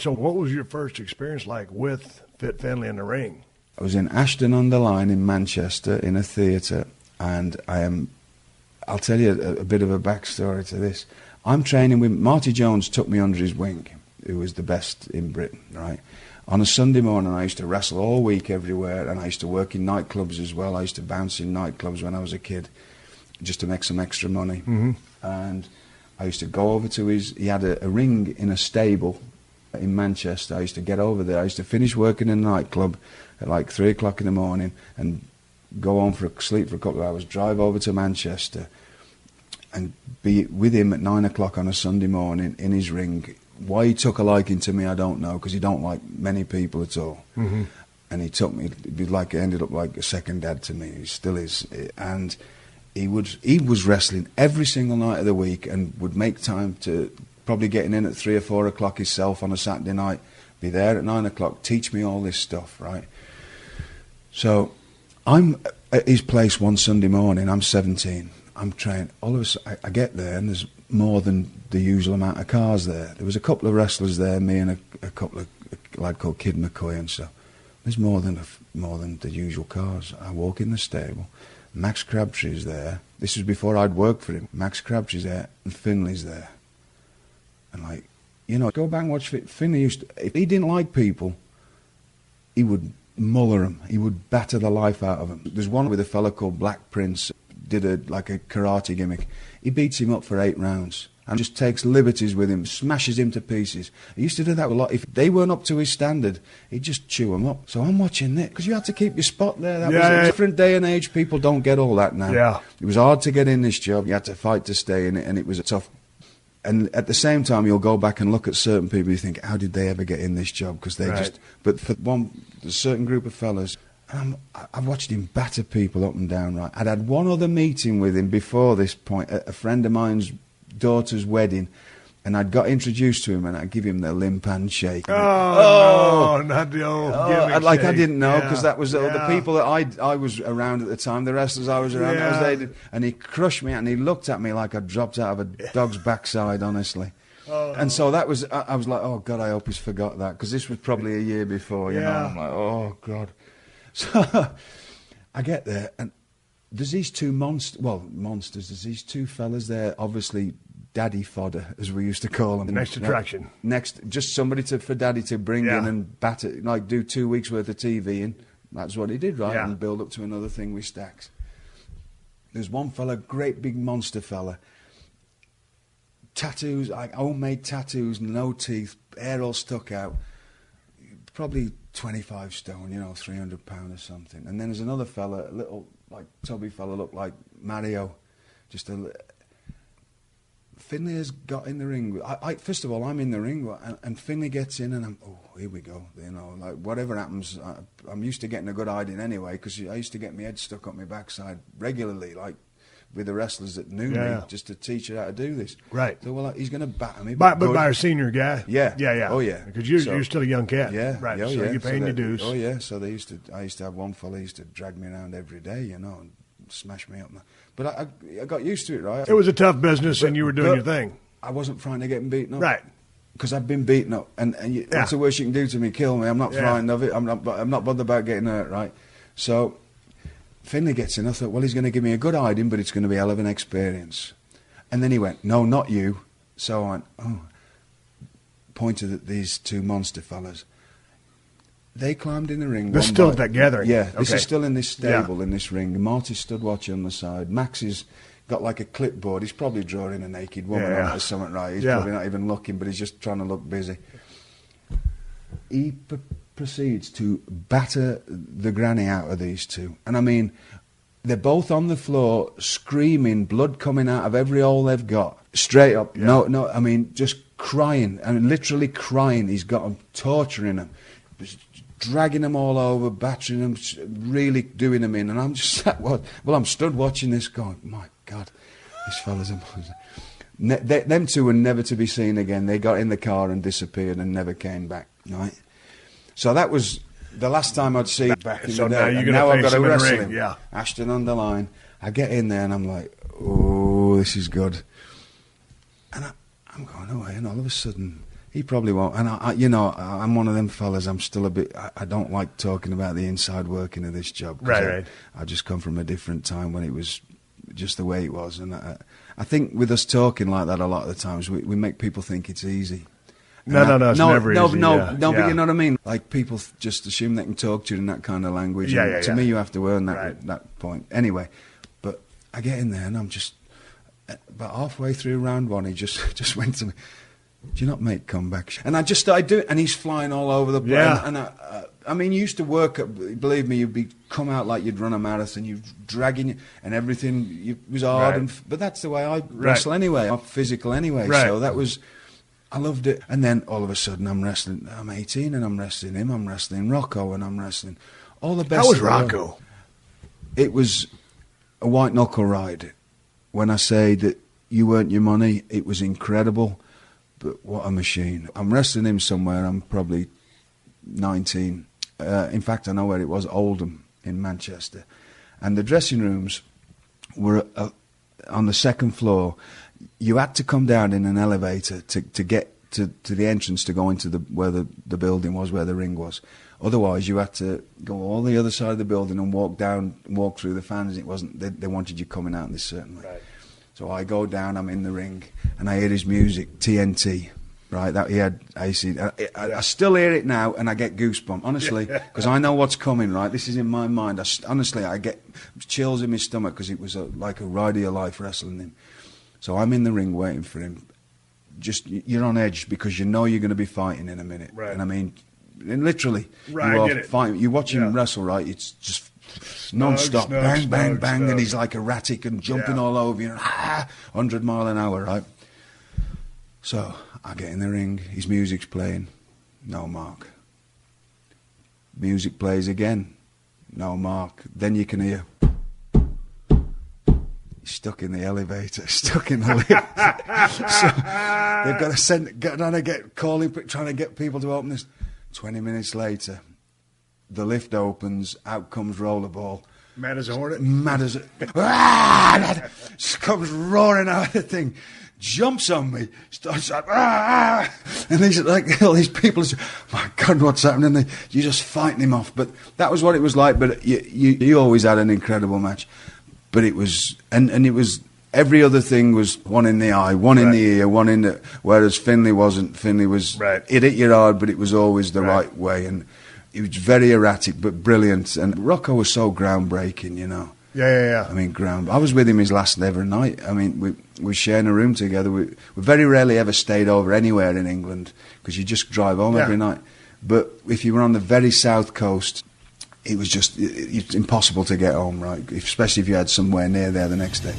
So what was your first experience like with Fit Finley in the ring? I was in Ashton-under-Lyne in Manchester in a theatre, and I'll tell you a bit of a backstory to this. I'm training with, Marty Jones took me under his wing, who was the best in Britain, right? On a Sunday morning, I used to wrestle all week everywhere, and I used to work in nightclubs as well. I used to bounce in nightclubs when I was a kid, just to make some extra money. Mm-hmm. And I used to go over to he had a ring in a stable in Manchester. I used to get over there. I used to finish working in a nightclub at like 3 o'clock in the morning and go home sleep for a couple of hours, drive over to Manchester and be with him at 9 o'clock on a Sunday morning in his ring. Why he took a liking to me, I don't know, because he don't like many people at all. Mm-hmm. And he took me, it ended up like a second dad to me. He still is. And he was wrestling every single night of the week and would make time to probably getting in at 3 or 4 o'clock himself on a Saturday night, be there at 9 o'clock, teach me all this stuff, right? So I'm at his place one Sunday morning, I'm 17, I'm trained. All of a sudden, I get there and there's more than the usual amount of cars there. There was a couple of wrestlers there, me and a couple of a lad called Kid McCoy and stuff. There's more than the usual cars. I walk in the stable, Max Crabtree's there. This was before I'd worked for him. Max Crabtree's there and Finley's there. And like, you know, go back and watch Finley if he didn't like people, he would muller them. He would batter the life out of them. There's one with a fella called Black Prince, did a karate gimmick. He beats him up for 8 rounds and just takes liberties with him, smashes him to pieces. He used to do that a lot. If they weren't up to his standard, he'd just chew them up. So I'm watching it, because you had to keep your spot there. That was a different day and age. People don't get all that now. Yeah. It was hard to get in this job. You had to fight to stay in it, and it was a tough. And at the same time, you'll go back and look at certain people, you think, how did they ever get in this job? Because they but for a certain group of fellas, I've watched him batter people up and down, right? I'd had one other meeting with him before this point, at a friend of mine's daughter's wedding, and I'd got introduced to him, and I'd give him the limp handshake. Oh, not the old gimmick I shake. didn't know, because that was the people that I was around at the time, the wrestlers I was around, that was they did, and he crushed me, and he looked at me like I dropped out of a dog's backside, honestly. And so that was, I was like, oh God, I hope he's forgot that, because this was probably a year before, you know. I'm like, oh God. So I get there, and there's these two monsters, there's these two fellas there, obviously daddy fodder, as we used to call them. The next attraction. Just somebody for daddy to bring in and batter, like do 2 weeks worth of TV, and that's what he did, right? And build up to another thing with stacks. There's one fella, great big monster fella, tattoos, like homemade tattoos, no teeth, hair all stuck out, probably 25 stone, you know, 300 pound or something. And then there's another fella, a little, like, tubby fella, looked like Mario, Finley has got in the ring. First of all, I'm in the ring, and Finley gets in, and here we go. You know, like, whatever happens, I'm used to getting a good hiding anyway, because I used to get my head stuck up my backside regularly, like, with the wrestlers that knew me, just to teach her how to do this. Right. So, well, he's going to batter me. But by a senior guy? Yeah. Yeah. Oh, yeah. Because you're still a young cat. Yeah. Right. Oh, so you're paying your dues. Oh, yeah. So I used to have one fella, he used to drag me around every day, you know, and smash me up. But I got used to it, right? It was a tough business, and you were doing your thing. I wasn't frightened of getting beaten up. Right. Because I've been beaten up. And what's the worst you can do to me? Kill me. I'm not frightened of it. I'm not bothered about getting hurt, right? So Finley gets in. I thought, well, he's going to give me a good hiding, but it's going to be a hell of an experience. And then he went, no, not you. So I went, pointed at these two monster fellas. They climbed in the ring. They're still at that gathering. Yeah, this is still in this stable, in this ring. Marty stood watching on the side. Max has got like a clipboard. He's probably drawing a naked woman on it or something, right? He's probably not even looking, but he's just trying to look busy. He proceeds to batter the granny out of these two. And I mean, they're both on the floor screaming, blood coming out of every hole they've got. Straight up. Yeah. No, I mean, just crying. I mean, literally crying. He's got them, torturing them, dragging them all over, battering them, really doing them in. And I'm just sat, I'm stood watching this going, my God, this fella's a... Them two were never to be seen again. They got in the car and disappeared and never came back, right? So that was the last time I'd see back in the day. Now I've got to wrestle him. Yeah. Ashton-under-Lyne. I get in there and I'm like, oh, this is good. And I'm going away, and all of a sudden He probably won't. And I'm one of them fellas. I'm still a bit. I don't like talking about the inside working of this job. Right. I just come from a different time when it was just the way it was. And I think with us talking like that, a lot of the times we make people think it's easy. No, it's never easy. No, but you know what I mean? Like, people just assume they can talk to you in that kind of language. To me, you have to earn that point. Anyway, but I get in there and I'm just, about halfway through round one, he just went to me, "Do you not make comebacks?" And I just started doing it, and he's flying all over the place. Yeah. And I mean, you used to work, believe me, you'd come out like you'd run a marathon, you're dragging, and everything, it was hard. But that's the way I wrestle anyway. I'm physical anyway, so that was... I loved it. And then all of a sudden I'm 18 and I'm wrestling him, I'm wrestling Rocco, and I'm wrestling all the best. How was Rocco? It was a white knuckle ride. When I say that you earned your money, it was incredible, but what a machine. I'm wrestling him somewhere, I'm probably 19. In fact, I know where it was, Oldham in Manchester. And the dressing rooms were on the second floor. You had to come down in an elevator to get to the entrance to go into where the building was, where the ring was. Otherwise, you had to go all the other side of the building and walk through the fans. It wasn't they wanted you coming out in this certain way. Right. So I go down, I'm in the ring, and I hear his music, TNT. Right, that he had AC. I still hear it now, and I get goosebumps, honestly, because I know what's coming. Right, this is in my mind. Honestly, I get chills in my stomach because it was like a ride of your life wrestling him. So I'm in the ring waiting for him. Just, you're on edge because you know you're going to be fighting in a minute. Right. And I mean, literally, you are fighting. You watch him wrestle, right? It's just non-stop, bang, bang, bang, and he's like erratic and jumping all over you, 100 mile an hour, right? So I get in the ring, his music's playing, no mark. Music plays again, no mark. Then you can hear... stuck in the elevator, stuck in the lift. So they've got to trying to get people to open this. 20 minutes later, the lift opens, out comes Rollerball. Mad as a hornet? Mad as comes roaring out of the thing, jumps on me, starts like, and these like all these people, my God, what's happening? You're just fighting him off. But that was what it was like. But you always had an incredible match. But it was, and it was, every other thing was one in the eye, one in the ear, one in the, whereas Finlay wasn't. Finlay was, it hit you hard, but it was always the right way. And it was very erratic, but brilliant. And Rocco was so groundbreaking, you know. Yeah. I mean, I was with him his last ever night. I mean, we were sharing a room together. We very rarely ever stayed over anywhere in England because you just drive home every night. But if you were on the very south coast, it was just it's impossible to get home, right? Especially if you had somewhere near there the next day.